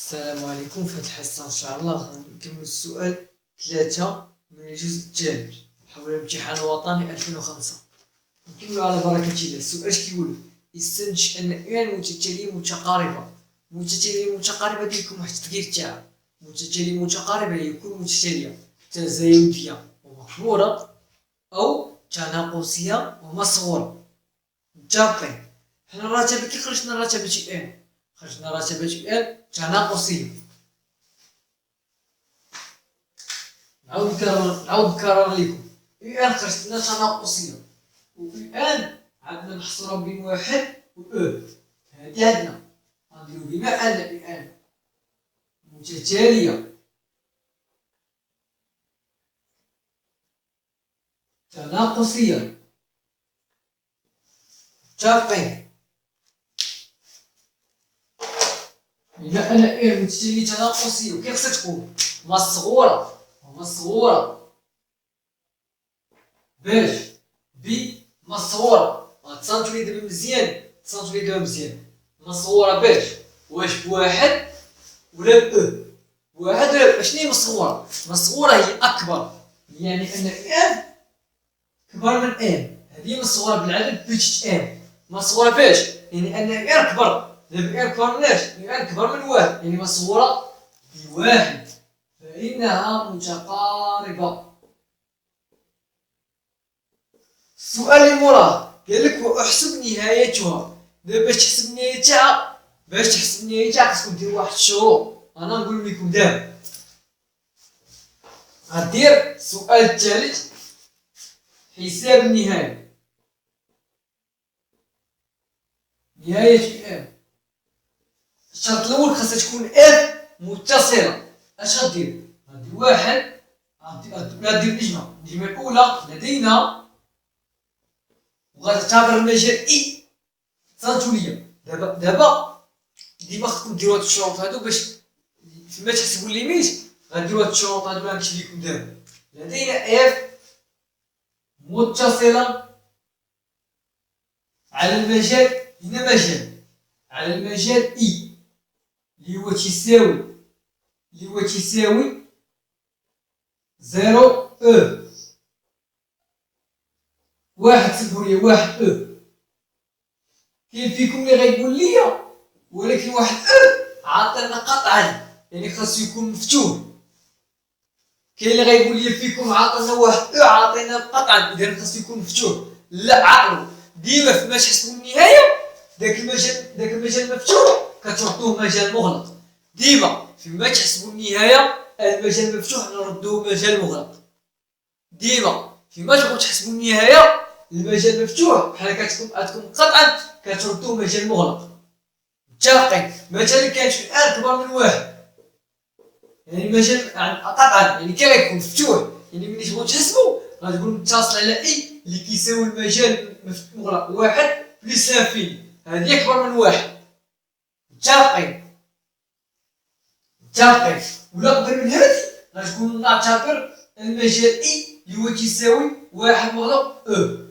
السلام عليكم. في هذه الحصة إن شاء الله غنكمل السؤال 3 من الجزء الثالث حول الامتحان الوطني 2005. نكملو على بركة الله. السؤال اش كيقول؟ يستنتج أن إن متتالية متقاربة ديالكم واحد التغيير تاعها. متتالية متقاربة يكون متتالية تزايدية ومكبورة أو تناقصية ومصغورة. متفقين؟ حنا الرتبة كي خرجنا رتبة إن؟ خرجنا رتبة إن تناقصية. نعاود نكرر لكم. إن خرجت لنا تناقصية، وفي إن عندنا محصورة بين واحد و أو. هادي عندنا غنديرو بما أن متتالية تناقصية. متفقين؟ بما أن إن متتالية تناقصية وكي خصها تكون مصغورة باش مصغورة. تصنتو لي دابا مزيان. مصغورة باش واش بواحد ولا بأو. واحد ولا بأو. شنو هي مصغورة؟ مصغورة هي أكبر، يعني أن إن كبر من إن. هذه مصغورة بالعدد بيتش إن. مصغورة باش يعني أن إن كبر. دابا إن كبر من اش؟ إن كبر من واحد، يعني مصغورة بواحد، فإنها متقاربة. السؤال اللي موراه قالك واحسب نهايتها. دابا باش تحسب النهاية تاعها خصكم ديروا واحد الشروط. أنا نقول لكم دابا. غدير السؤال الثالث حساب النهاية. نهاية إن. الشرط الأول خاصها تكون إف متصلة. اش غدير؟ غدير واحد، غدير النجمة الأولى لدينا، وغتعتبر المجال إي. تصنتو ليا دابا ديما خصكم ديرو هاد الشروط هادو باش فيما تحسبو الليميت غديرو هاد الشروط هادو. غنكتب لكم دابا. لدينا إف متصلة على المجال، هنا مجال على المجال إي اللي هو تساوي 0 أو. واحد سمحوا لي، واحد أو. كاين فيكم اللي غيقول لي ولكن واحد أو عاطينا قطعا، يعني خاصو يكون مفتوح. كاين اللي غيقول لي فيكم عاطينا واحد أو عاطينا قطعا، إذا خاصو يكون مفتوح. لا، عقلوا ديما فيما تحسبوا النهاية داك المجال مفتوح كتردوه مجال مغلق. ديما فيما تحسبوا النهاية المجال مفتوح نردوه مجال مغلق. ديما فيما تبغوا تحسبوا النهاية المجال مفتوح بحال كتكون قطعا كتردوه مجال مغلق. متفقين؟ مثلا كانت في الآن كبر من واحد، يعني المجال قطعا يعني كي غيكون مفتوح، يعني ملي تبغوا تحسبوا غتقول متصل على إي اللي كيساوي المجال مغلق واحد بليس لانفيني، هذه أكبر من واحد. متفقين؟ ولا أكبر من هذه غتكون نعتبر المجال إي اللي هو تساوي واحد مغلق أو،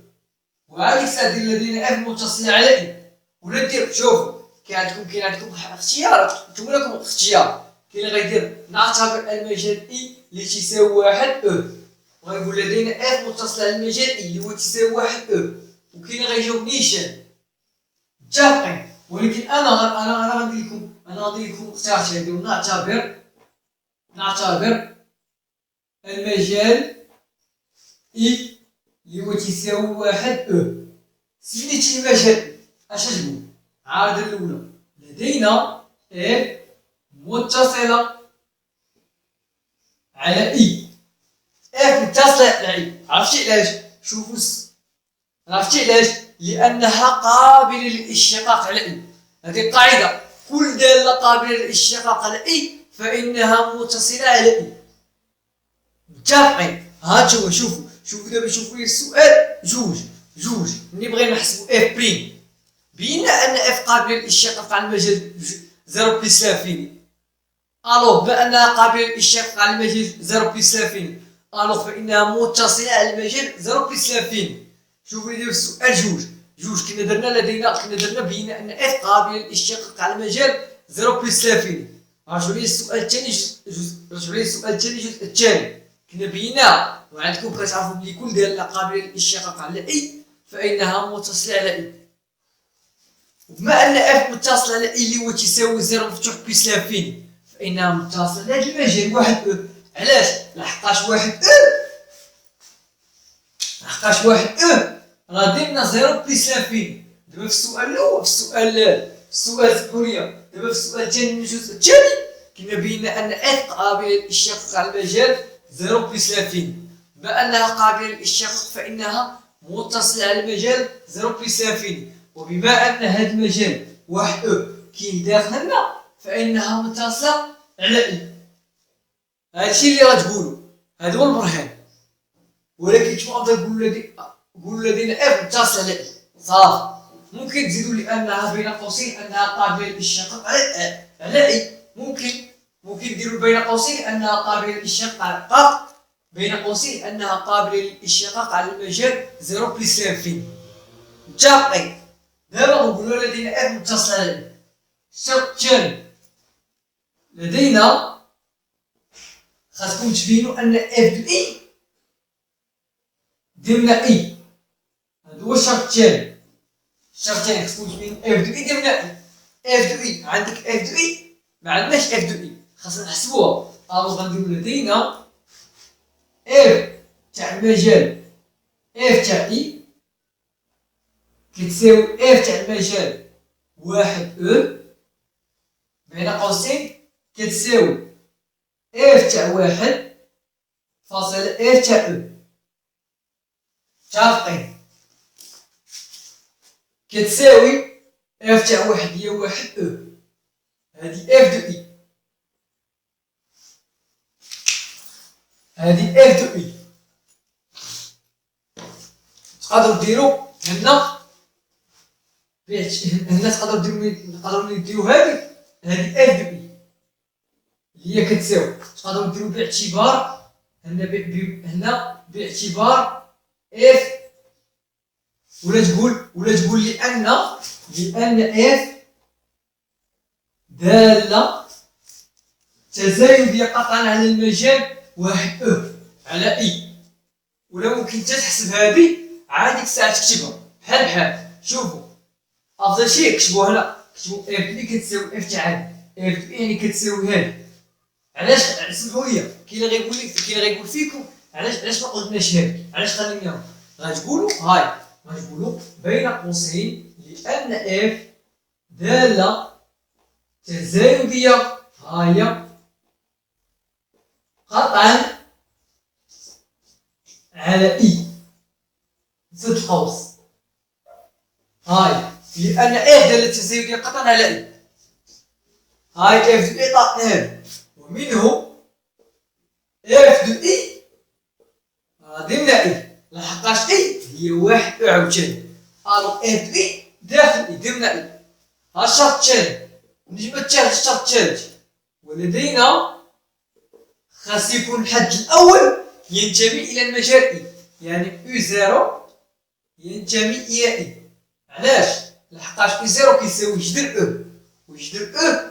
وعاد ديك الساعة دير لدينا إف متصلة على إي. ولا دير شوفوا كاين عندكم اختيارات، نتوما لكم اختيار. كاين اللي غيدير نعتبر المجال إي اللي تساوي واحد أو، وغيقول لدينا إف متصلة على المجال إي اللي هو تساوي واحد أو، وكاين اللي غيجاوب نيشان. متفقين؟ ولكن أنا غندير لكم اختيار ثاني. نعتبر المجال إي اللي هو تساوي واحد أو. سميتي المجال اش تقول؟ عاد الأولى لدينا إف متصلة على إي. إف متصلة على إي. عرفتي علاش؟ شوفوا عرفتي علاش؟ لأنها قابلة للاشتقاق على إي. هذه قاعدة، كل دالة قابلة للاشتقاق على إي فإنها متصلة على إي. متفقين؟ هانتوما شوفوا دابا شوفوا لي السؤال جوج. ملي بغينا نحسبوا إف بريم بينا أن إف قابلة للاشتقاق على المجال 0 بلس لانفيني. ألوغ بأنها قابلة للاشتقاق على المجال 0 بلس لانفيني، ألوغ فإنها متصلة على المجال 0 بلس لانفيني. شوفوا لي دابا السؤال جوج كنا درنا بينا أن إف قابلة للاشتقاق على المجال 0 بلس لانفيني. رجعوا لي السؤال الثاني رجعوا لي السؤال الثاني الجزء الثاني كنا بينا وعندكم كتعرفوا بلي كل دالة قابلة للاشتقاق على اي فإنها متصلة على اي، وبما أن اف متصل على اي اللي هو تساوي زيرو مفتوح بلس لافيني فإنها متصلة لهاد المجال واحد او. علاش؟ لحقاش واحد او راه درنا زيرو بلس لافيني. دابا في السؤال الأول في السؤال السبورية دابا في السؤال الثاني من الجزء الثاني كنا بينا أن اف قابلة للاشتقاق على المجال زيرو بلس لافيني، بما أنها قابلة للاشتقاق فإنها متصلة على المجال زيرو بلس لافيني، وبما أن هذا المجال واحد او كاين داخلنا فإنها متصلة على اي. هادشي اللي غتقولو، هذا هو البرهان. ولكن نتوما قولوا لدينا اف متصلة على اي صافي. ممكن تزيدوا لأنها بين قوسين أنها قابلة للاشتقاق على اي، ممكن ديروا بين قوسين أنها قابلة للاشتقاق على بين قوسين أنها قابلة للاشتقاق على المجال زيرو بلس لافيني. متفقين؟ دابا نقولوا لدينا اف متصلة على اي. الشرط الثاني لدينا خاصكم تبينوا أن اف دو اي ضمن اي. هذا هو الشرط الثاني. الشرط الثاني خاصكم تبينوا اف دو اي ضمن اي. اف دو اي عندك اف دو اي ما عندناش اف دو اي، خاصنا نحسبوها. غنديرو لدينا اف تاع المجال اف تاع اي كتساوي اف تاع المجال واحد او بين قوسين كتساوي اف تاع واحد فاصل اف تاع او. متفقين؟ كتساوي اف تاع واحد هي واحد او، هادي اف دو اي، هادي اف دو اي. تقدروا ديروا هنا تقدروا نديروا هادي اف دو اي اللي هي كتساوي، تقدروا ديروا باعتبار هنا باعتبار اف، ولا تقول لأن اف دالة تزايدية قطعا على المجال واحد او على اي. ولا ممكن انت تحسب هذه عادي الساعه تكتبها بحال. شوفوا افضل شيء كتبوا هنا، كتبوا اف اللي كتساوي اف تاع هذه اف يعني كتساوي هذه. علاش؟ سمحوا لي، كاين اللي غيقول فيكم علاش ما قلناش هذه، علاش خليناهم. غتقولوا بين قوسين لان اف داله تزايديه هي قطعا على اي. زد القوس لان اف داله تزايديه قطعا على اي. اف دو اي طاقنا، ومنه اف دو اي ضمن اي لحقاش اي هي واحد او عاوتاني. اف دو اي داخل اي ضمن اي. ها الشرط الثاني. نجم الثالث الشرط الثالث، ولدينا خاص يكون الحد الاول ينتمي الى المجال اي، يعني او زيرو ينتمي الى اي. علاش؟ لحقاش او زيرو كيساوي جذر او، وجذر او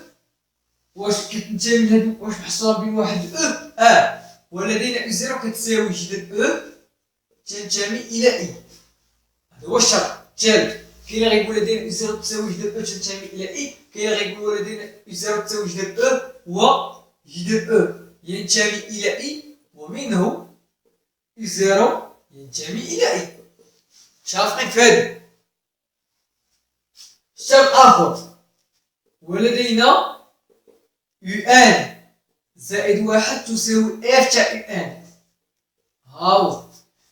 واش كتنتمي لهادو واش محصوره بين واحد او ولدينا او زيرو كتساوي جذر او تنتمي الى اي. هذا هو الشرط الثالث. كاين اللي غيقول لدينا او زيرو تساوي جذر او تنتمي الى اي، كاين اللي غيقول لدينا او زيرو تساوي جذر او وجذر او ينتمي الى اي، ومنه او زيرو ينتمي الى اي. متفقين في هذا؟ الشرط اخر، ولدينا يو ان زائد واحد تساوي اف تاع يو ان. هاو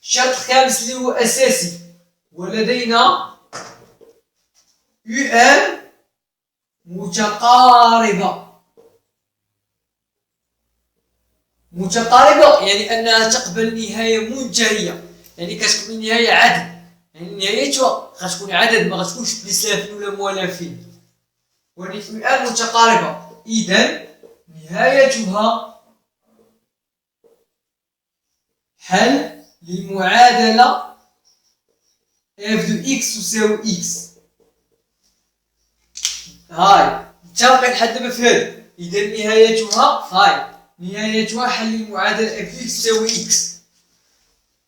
الشرط الخامس اللي هو اساسي، ولدينا يو ان متقاربة يعني أنها تقبل نهاية منتهية، يعني كتقبل نهاية عدد، يعني نهايتها غتكون عدد ما غتكونش بلسافين ولا موالافين، والآن متقاربة. إذا نهايتها حل للمعادلة اف دو اكس تساوي اكس. متفقين لحد دابا في هذا؟ إذا نهايتها هاي نهايتها حل المعادلة اف اكس تساوي اكس.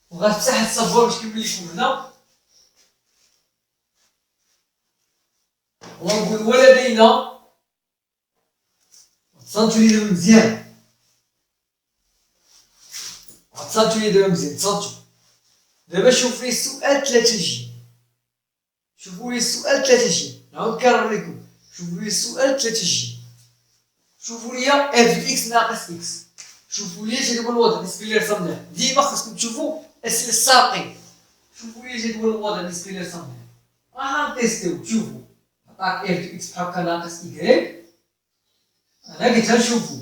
وغنفتح الصبور باش نكمل لكم هنا ونقول ولدينا تصنتو لي دابا مزيان تصنتو لي دابا مزيان تصنتو دابا شوف لي السؤال 3 جي. شوفوا لي السؤال 3 جي نعاود نكرر لكم. شوفوا لي السؤال 3 جي. شوفوا لي اف اكس ناقص اكس. شوفوا لي جدول الوضع بالنسبه لي رسمناه. ديما خاصكم تشوفوا الاسئله السابقين. شوفوا لي جدول الوضع بالنسبه لي رسمناه. راح نتيستيو. شوفوا عطاك اف اكس بحال هكا ناقص ايكغيك. انا قلت نشوفوا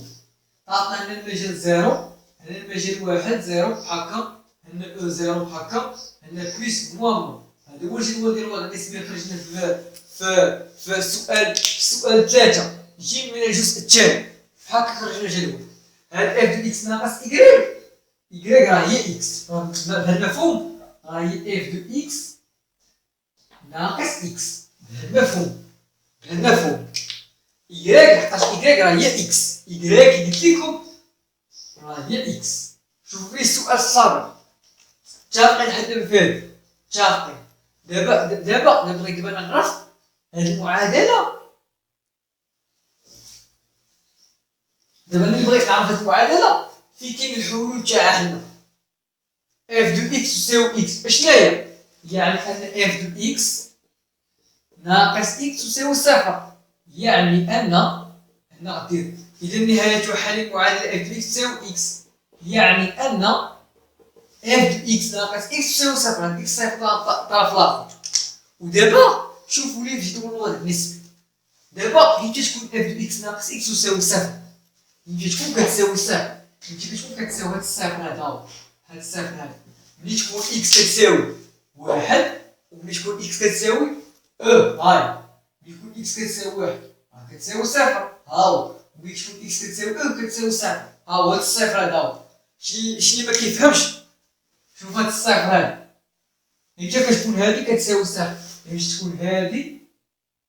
عطانا هنا المجال زيرو، هنا المجال واحد زيرو بحال هكا، هنا او زيرو بحال هكا، هنا بليس موان. هذا هو الجدول ديال الوضع بالنسبه لي خرجنا في السؤال 3 جيم من الجزء الثاني. بحال هكا خرجنا جدول. هاد اف دو اكس ناقص ايكغيك، ايكغيك راه هي اكس. بهذا المفهوم راه هي اف دو اكس ناقص اكس. بهذا المفهوم إيكغيك لحقاش إيكغيك راه هي إكس. إيكغيك قلت لكم راه هي إكس. شوفوا فيه السؤال السابق. متفقين لحد دابا فهاد؟ متفقين. دابا بغيت نعرف هاد المعادلة. دابا ملي بغيت نعرف هاد المعادلة فين كاين الحلول تاعها حنا. اف دو إكس تساوي إكس. أشناهي؟ يعني أن اف دو إكس ناقص إكس تساوي صفر. يعني أن غدير إذا نهاية حل معادلة اف دو إكس تساوي إكس. يعني أن اف دو إكس ناقص إكس تساوي صفر. هاديك الصفر الطرف الآخر. ودابا شوفوا لي في جدول الوضع النسبي. دابا ملي تكون اف دو إكس ناقص إكس تساوي صفر، ملي تكون كتساوي صفر، ملي تكون كتساوي هاد الصفر هذا هو، هاد الصفر هذا، ملي تكون إكس كتساوي واحد، وملي تكون إكس كتساوي هاي، ملي تكون إكس كتساوي واحد كتساوي صفر هاو، ملي تكون إكس كتساوي كتساوي صفر هاو. هاد الصفر هذا هو. شني ما كيفهمش شوف هاد الصفر هذا. ملي كتكون هادي كتساوي صفر، ملي تكون هادي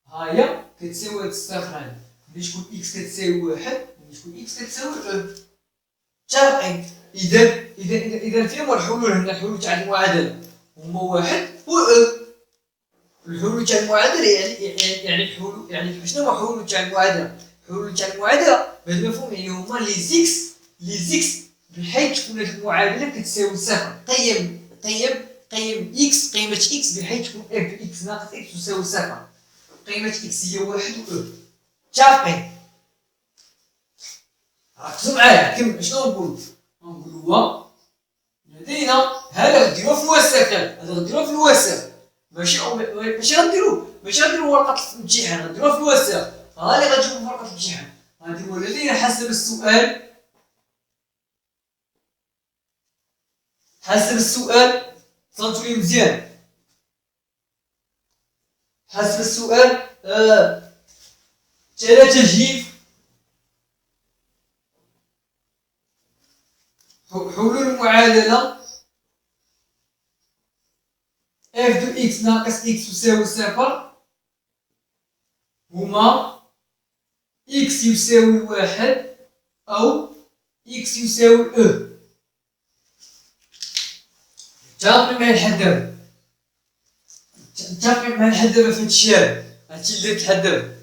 هاهي كتساوي هاد الصفر هذا، ملي تكون إكس كتساوي واحد، ملي تكون إكس كتساوي متفقين. إذا فين هما الحلول هنا؟ الحلول تاع المعادلة هما واحد و الحلول تاع المعادلة يعني الحلول يعني شنو هما الحلول تاع المعادلة؟ الحلول تاع المعادلة بهذا المفهوم يعني هما لي زيكس بحيث تكون المعادلة كتساوي صفر. قيم إكس، قيمة إكس بحيث تكون اف إكس ناقص إكس تساوي صفر. قيمة إكس هي واحد و متفقين. ركزوا معايا. كمل. شنو نقولو؟ هو لدينا هذا غديروه في الوثائق. هذا غديروه في الوثائق ماشي غديروه ورقة الامتحان، غديروه في الوثائق. ها اللي غتشوفوا في ورقة الامتحان. غادي هو لدينا حسب السؤال صنتو لي مزيان. حسب السؤال 3 جيم. حلول المعادلة اف دو إكس ناقص إكس تساوي صفر هما إكس يساوي واحد أو إكس يساوي متفقين معايا لحد دابا؟ متفقين معايا لحد دابا في هادشي هذا؟ هادشي اللي درت لحد دابا.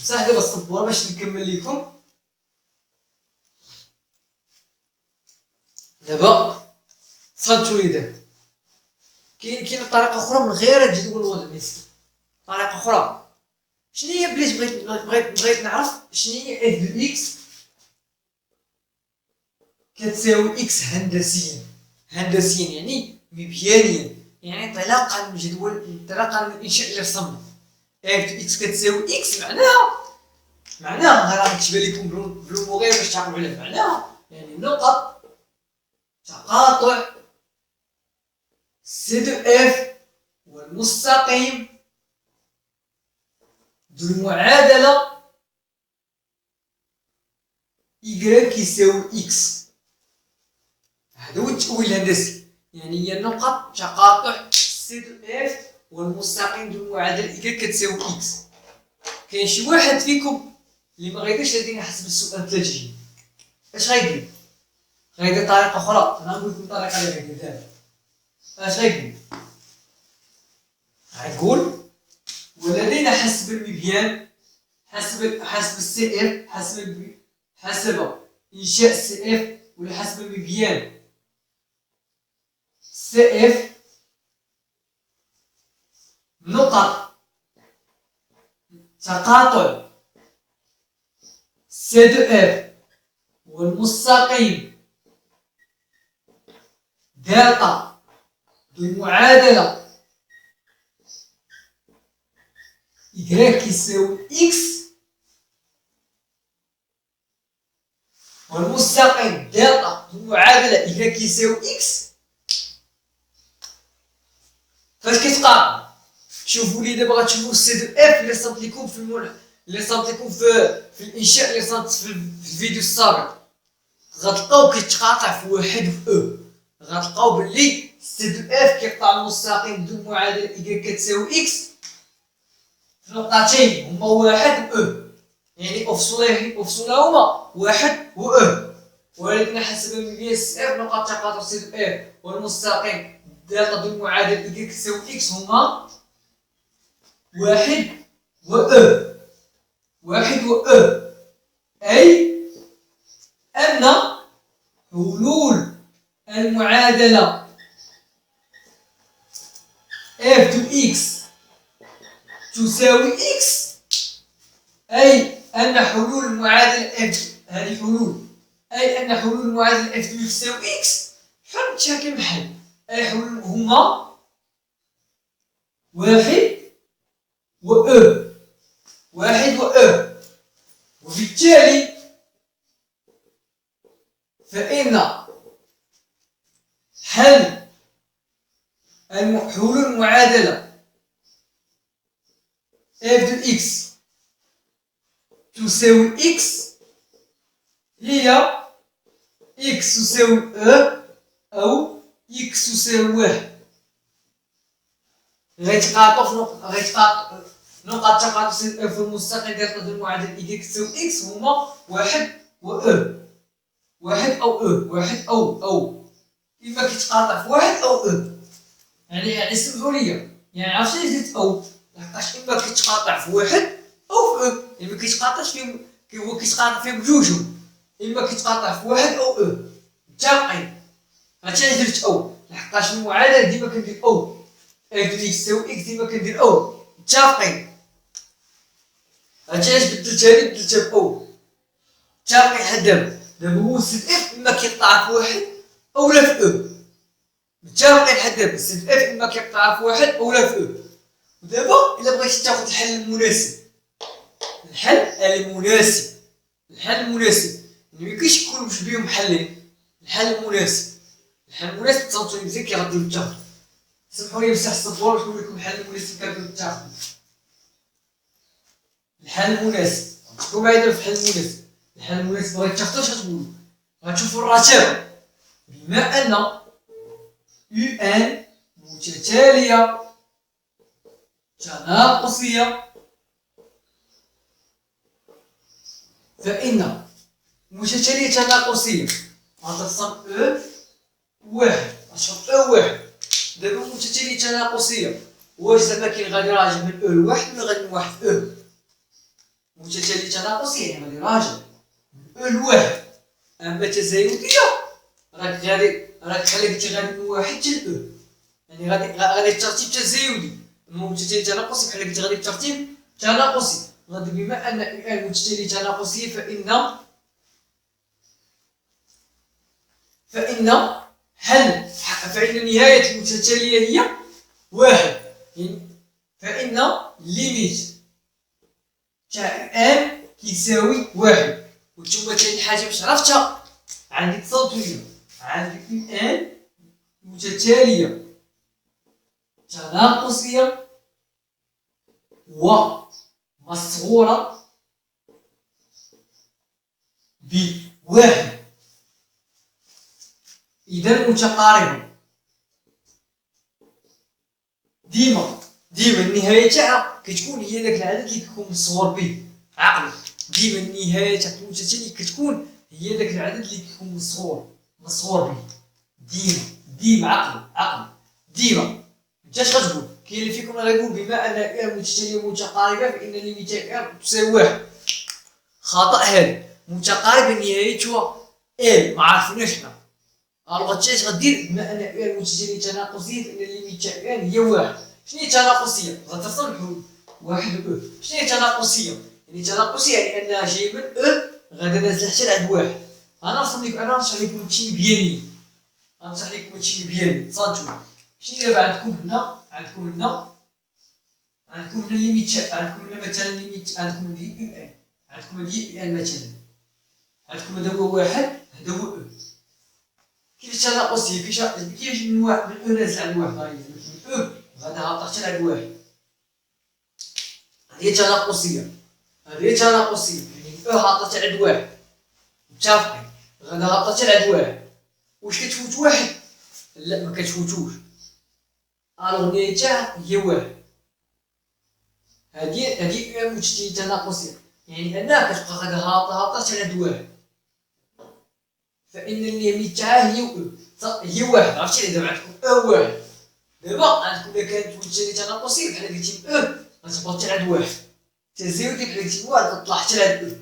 بصح دابا الصبور باش نكمل لكم. دابا فهمتوا لي دابا كاين طريقه اخرى من غير هاد جدول الوضع النسبي. طريقه اخرى شنو هي؟ بغيت نعرف شنو هي اف دو اكس كتساوي اكس هندسيا يعني مبيانيا، يعني انطلاقا من الانشاء اللي رسمنا. اف دو اكس كتساوي اكس معناها راه نكتبها لكم بلون غير باش تعقلوا على معناها. يعني نقط تقاطع سي دو اف والمستقيم دو المعادلة إيكغيك يساوي إكس. هذا هو التأويل الهندسي. يعني هي نقط تقاطع سي دو اف والمستقيم دو المعادلة إيكغيك كتساوي إكس. كاين شي واحد فيكم اللي ما غيديرش لدينا حسب السؤال 3 جيم اش غيدير؟ غيدير طريقه اخرى. انا نقول لكم الطريقه اللي غيدير دابا. اش غيدير؟ غيقول ولدينا حسب المبيان حسب السي اف حسب انشاء السي اف ولا حسب المبيان سي اف نقط تقاطع سي دو اف والمستقيم دلتا بالمعادلة Y يساوي إكس والمستقيم دلتا بالمعادلة Y يساوي إكس. فاش كيتقارن؟ شوفوا لي دابا غتشوفوا السي دو اف اللي صنت لكم في الانشاء اللي صنت في الفيديو السابق. غتلقاو كيتقاطع في واحد في او. غتلقاو بلي سي دو اف كيقطع المستقيم بدون معادله y كتساوي اكس في نقطتين هما واحد و او، يعني افصلهما واحد و او. ولكن حسب المبيان سي اف نقاط تقاطع سي دو اف والمستقيم دلتا بدون معادله y كتساوي اكس هما واحد و او. واحد و او اي ان حلول المعادلة f دو x تساوي x، أي أن حلول المعادلة f هذه حلول، أي أن حلول المعادلة f دو x تساوي x حل شكل محل. أي حلول هما واحد و او. واحد و او. وبالتالي فإن حل حلول المعادلة f دو x تساوي x هي x تساوي e أو x تساوي واحد. غيتقاطعوا نقاط تقاطع سي اف المستقيم ديال المعادلة y تساوي x هما واحد و e. واحد أو e. واحد أو إما كيتقاطع في واحد أو e. يعني سمحوا لي، يعني عرفتي علاش درت أو؟ لحقاش إما كيتقاطع في واحد أو في e. يعني مكيتقاطعش فيهم، هو كيتقاطع فيهم بجوجهم. إما كيتقاطع في واحد أو e متفقين. هادشي علاش درت أو، لحقاش المعادلة ديما كندير أو. f دو x تساوي x ديما كندير أو متفقين. هادشي علاش بدلتها بأو متفقين لحد دابا. دابا هو سي اف إما كيقطع في واحد أولا في او متفقين لحد دابا. سي اف إما كيقطع في واحد أولا في او. ودابا إلا بغيتي تاخد الحل المناسب، الحل المناسب يعني ميمكنش يكونوا جوج بيهم حلين. الحل المناسب تصاوبوا لي مزيان كي غديرو تاخدو. سمحوا لي نمسح الصبور باش نقول لكم الحل المناسب كتقدروا تاخدو. الحل المناسب شكون معايا دابا في الحل المناسب؟ الحل المناسب بغيتو تاخدو اش غتقولوا؟ غتشوفوا الراتبة بما أن UN متتالية تناقصية فإن متتالية تناقصية غتقسم أ واحد غتحط أ واحد. دابا متتالية تناقصية واش زعما كاين غادي راجع من أ لواحد ولا غادي من واحد أ؟ متتالية تناقصية يعني غادي راجع من أ لواحد. أما تزايدية راك خليتي غادي من واحد حتى ل يعني غادي الترتيب تزايدي. أما متتالية تناقصي بحال قلت غادي بالترتيب تناقصي. غادي بما أن UN متتالية تناقصية فإن نهاية المتتالية هي واحد. يعني فإن ليميت تاع UN كيساوي واحد. وانتوما تاني حاجة باش عرفتها عندك تصوتوا عندك UN متتالية تناقصية ومصغورة بواحد إذا متقاربة. ديما النهاية تاعها كتكون هي داك العدد اللي كيكون مصغور به. عقلوا ديما النهاية تاع المسلسل اللي كتكون هي داك العدد اللي كيكون مسغور به. ديما عقلوا ديما. انت اش غتقول؟ كاين اللي فيكم غيقول بما ان ال متتالية متقاربة فإن ليميتا ال تساوي 1. خطأ هذا. متقاربة نهايتها ال ما عرفناش حنا. الوغ انت اش غدير؟ بما ان ال متتالية تناقصية فإن ليميتا ال هي 1. شنو هي التناقصية؟ غترسم الحروف 1 و شنو هي التناقصية؟ يعني التناقصية يعني انها جايه من غادا نازله حتى لعند 1. انا نشرح لكم هادشي مبيانين. صانتو شنو دابا عندكم هنا؟ عندكم هنا ليميت، عندكم هنا مثلا ليميت، عندكم دي ان، عندكم دي ان مثلا، عندكم هذا هو 1 هذا هو كيف التناقصية؟ كيفاش من 1 من نازل عند 1 من غادا هابطه حتى لعند 1. هذه التناقصية يعني هابطه حتى لعند 1 متفقين؟ غادا هابطه حتى لعند 1. واش كتفوت 1؟ لا ما كتفوتوش. الوغ نهايتها هي 1. هذه متتالية تناقصية يعني انها كتبقى غادا هابطه حتى لعند 1. فإن الليميت تاعها هي 1. عرفتي دابا عندكم 1. دابا عندكم الا كانت متتالية تناقصية بحال قلتي غتهبط حتى لعند 1. تزايد بحال قلتي 1 غتطلع حتى لعند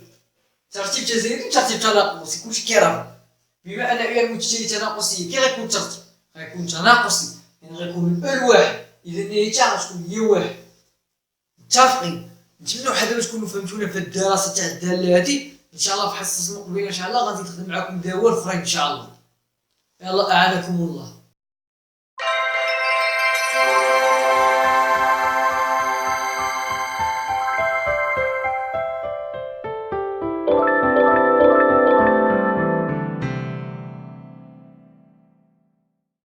ترتيب تزايدي وترتيب تناقصي كلشي كيراه. بما ان المتتالية تناقصية كي غيكون الترتيب؟ غيكون تناقصي يعني غيكون من ال1 اذا النهاية غتكون هي 1. متفقين؟ نتمنوا دابا تكونوا فهمتونا في الدراسة تاع الدالة هادي. ان شاء الله في حصص مقبلة ان شاء الله غادي نخدم معكم دواء اخرين ان شاء الله. يلا اعانكم الله.